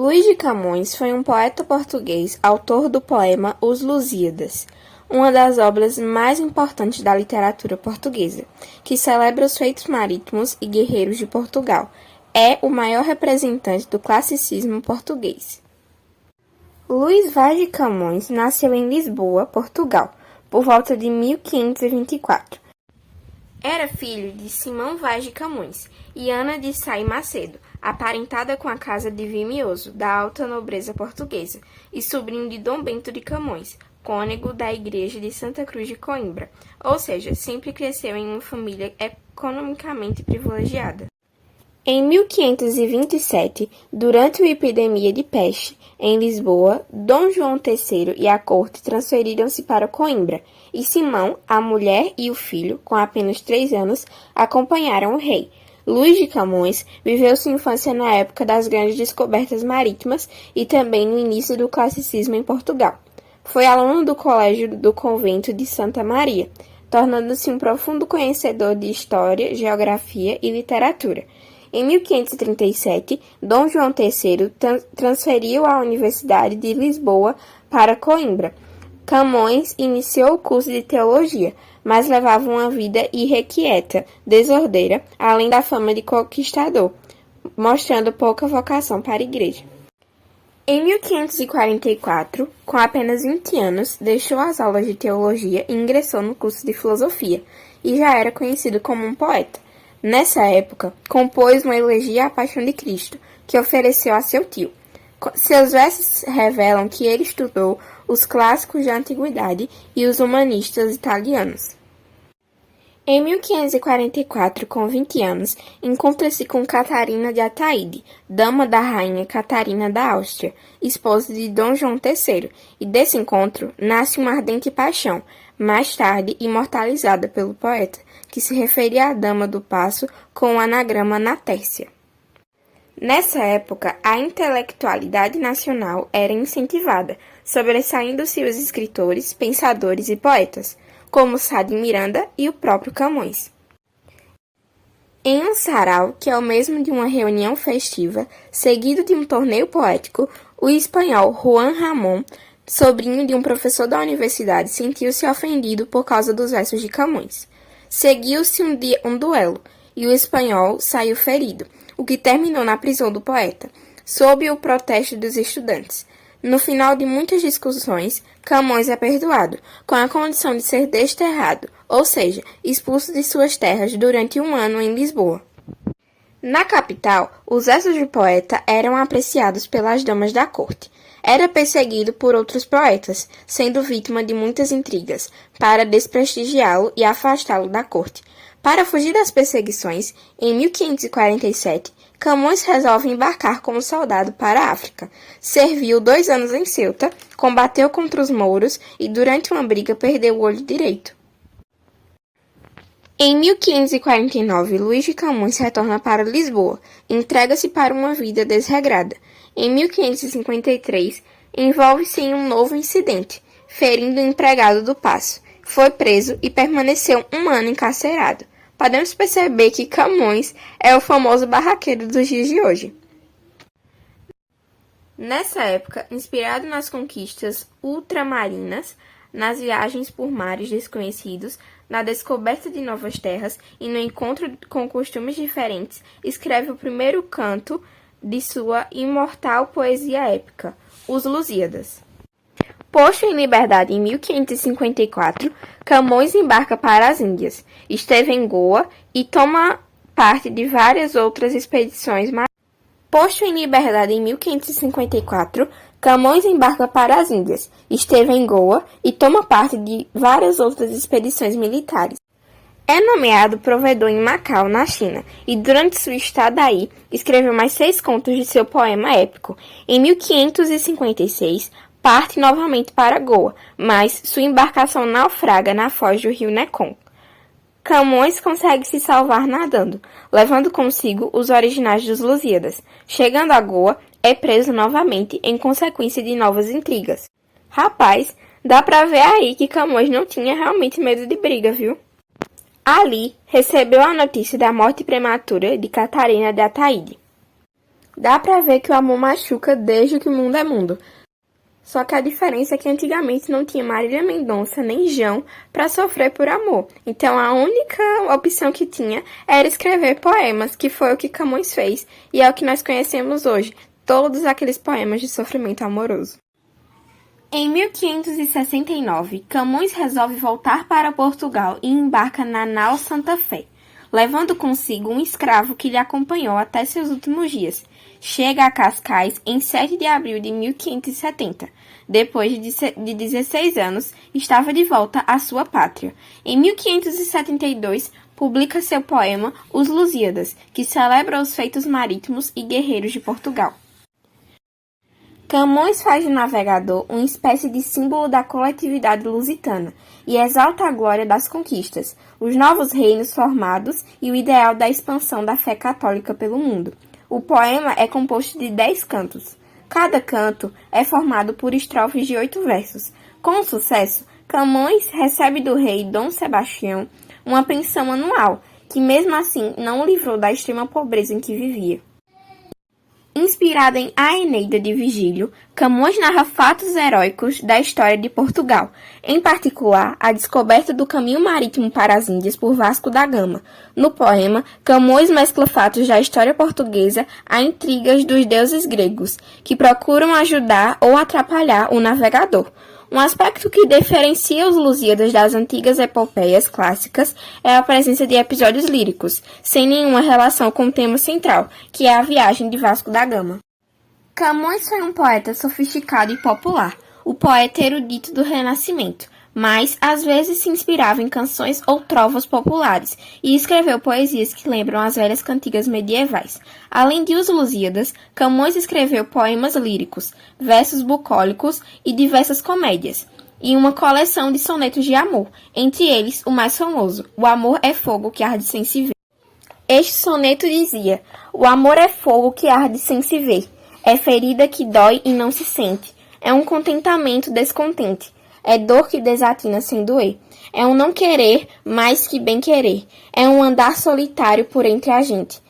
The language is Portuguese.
Luís de Camões foi um poeta português, autor do poema Os Lusíadas, uma das obras mais importantes da literatura portuguesa, que celebra os feitos marítimos e guerreiros de Portugal. É o maior representante do classicismo português. Luís Vaz de Camões nasceu em Lisboa, Portugal, por volta de 1524. Era filho de Simão Vaz de Camões e Ana de Sá e Macedo, aparentada com a casa de Vimioso, da alta nobreza portuguesa, e sobrinho de Dom Bento de Camões, cônego da igreja de Santa Cruz de Coimbra, ou seja, sempre cresceu em uma família economicamente privilegiada. Em 1527, durante uma epidemia de peste em Lisboa, Dom João III e a corte transferiram-se para Coimbra, e Simão, a mulher e o filho, com apenas 3 anos, acompanharam o rei. Luís de Camões viveu sua infância na época das grandes descobertas marítimas e também no início do classicismo em Portugal. Foi aluno do colégio do convento de Santa Maria, tornando-se um profundo conhecedor de história, geografia e literatura. Em 1537, Dom João III transferiu a Universidade de Lisboa para Coimbra. Camões iniciou o curso de teologia, mas levava uma vida irrequieta, desordeira, além da fama de conquistador, mostrando pouca vocação para a igreja. Em 1544, com apenas 20 anos, deixou as aulas de teologia e ingressou no curso de filosofia, e já era conhecido como um poeta. Nessa época, compôs uma elegia à Paixão de Cristo, que ofereceu a seu tio. Seus versos revelam que ele estudou os clássicos da antiguidade e os humanistas italianos. Em 1544, com 20 anos, encontra-se com Catarina de Ataíde, dama da rainha Catarina da Áustria, esposa de Dom João III, e desse encontro nasce uma ardente paixão, mais tarde imortalizada pelo poeta, que se referia à dama do paço com o anagrama Natércia. Nessa época, a intelectualidade nacional era incentivada, sobressaindo-se os escritores, pensadores e poetas, como Sá de Miranda e o próprio Camões. Em um sarau, que é o mesmo de uma reunião festiva, seguido de um torneio poético, o espanhol Juan Ramón, sobrinho de um professor da universidade, sentiu-se ofendido por causa dos versos de Camões. Seguiu-se um duelo, e o espanhol saiu ferido, o que terminou na prisão do poeta, sob o protesto dos estudantes. No final de muitas discussões, Camões é perdoado, com a condição de ser desterrado, ou seja, expulso de suas terras durante 1 ano em Lisboa. Na capital, os versos do poeta eram apreciados pelas damas da corte. Era perseguido por outros poetas, sendo vítima de muitas intrigas, para desprestigiá-lo e afastá-lo da corte. Para fugir das perseguições, em 1547, Camões resolve embarcar como soldado para a África. Serviu 2 anos em Ceuta, combateu contra os mouros e durante uma briga perdeu o olho direito. Em 1549, Luís de Camões retorna para Lisboa, entrega-se para uma vida desregrada. Em 1553, envolve-se em um novo incidente, ferindo o empregado do paço. Foi preso e permaneceu 1 ano encarcerado. Podemos perceber que Camões é o famoso barraqueiro dos dias de hoje. Nessa época, inspirado nas conquistas ultramarinas, nas viagens por mares desconhecidos, na descoberta de novas terras e no encontro com costumes diferentes, escreve o primeiro canto de sua imortal poesia épica, Os Lusíadas. Posto em liberdade em 1554, Camões embarca para as Índias, esteve em Goa e toma parte de várias outras expedições marítimas. Posto em liberdade em 1554, Camões embarca para as Índias, esteve em Goa e toma parte de várias outras expedições militares. É nomeado provedor em Macau, na China, e durante sua estada aí, escreveu mais 6 contos de seu poema épico. Em 1556, parte novamente para Goa, mas sua embarcação naufraga na foz do rio Mekong. Camões consegue se salvar nadando, levando consigo os originais dos Lusíadas. Chegando a Goa, é preso novamente em consequência de novas intrigas. Rapaz, dá pra ver aí que Camões não tinha realmente medo de briga, viu? Ali, recebeu a notícia da morte prematura de Catarina de Ataíde. Dá pra ver que o amor machuca desde que o mundo é mundo. Só que a diferença é que antigamente não tinha Marília Mendonça nem João para sofrer por amor. Então a única opção que tinha era escrever poemas, que foi o que Camões fez e é o que nós conhecemos hoje, todos aqueles poemas de sofrimento amoroso. Em 1569, Camões resolve voltar para Portugal e embarca na nau Santa Fé, levando consigo um escravo que lhe acompanhou até seus últimos dias. Chega a Cascais em 7 de abril de 1570. Depois de 16 anos, estava de volta à sua pátria. Em 1572, publica seu poema Os Lusíadas, que celebra os feitos marítimos e guerreiros de Portugal. Camões faz do navegador uma espécie de símbolo da coletividade lusitana e exalta a glória das conquistas, os novos reinos formados e o ideal da expansão da fé católica pelo mundo. O poema é composto de 10 cantos. Cada canto é formado por estrofes de 8 versos. Com sucesso, Camões recebe do rei Dom Sebastião uma pensão anual, que mesmo assim não o livrou da extrema pobreza em que vivia. Inspirado em A Eneida de Virgílio, Camões narra fatos heróicos da história de Portugal, em particular a descoberta do caminho marítimo para as Índias por Vasco da Gama. No poema, Camões mescla fatos da história portuguesa a intrigas dos deuses gregos, que procuram ajudar ou atrapalhar o navegador. Um aspecto que diferencia os Lusíadas das antigas epopeias clássicas é a presença de episódios líricos, sem nenhuma relação com o tema central, que é a viagem de Vasco da Gama. Camões foi um poeta sofisticado e popular, o poeta erudito do Renascimento, mas às vezes se inspirava em canções ou trovas populares e escreveu poesias que lembram as velhas cantigas medievais. Além de Os Lusíadas, Camões escreveu poemas líricos, versos bucólicos e diversas comédias, e uma coleção de sonetos de amor, entre eles o mais famoso, O Amor é Fogo que Arde Sem Se Ver. Este soneto dizia: o amor é fogo que arde sem se ver, é ferida que dói e não se sente, é um contentamento descontente, é dor que desatina sem doer, é um não querer mais que bem querer, é um andar solitário por entre a gente,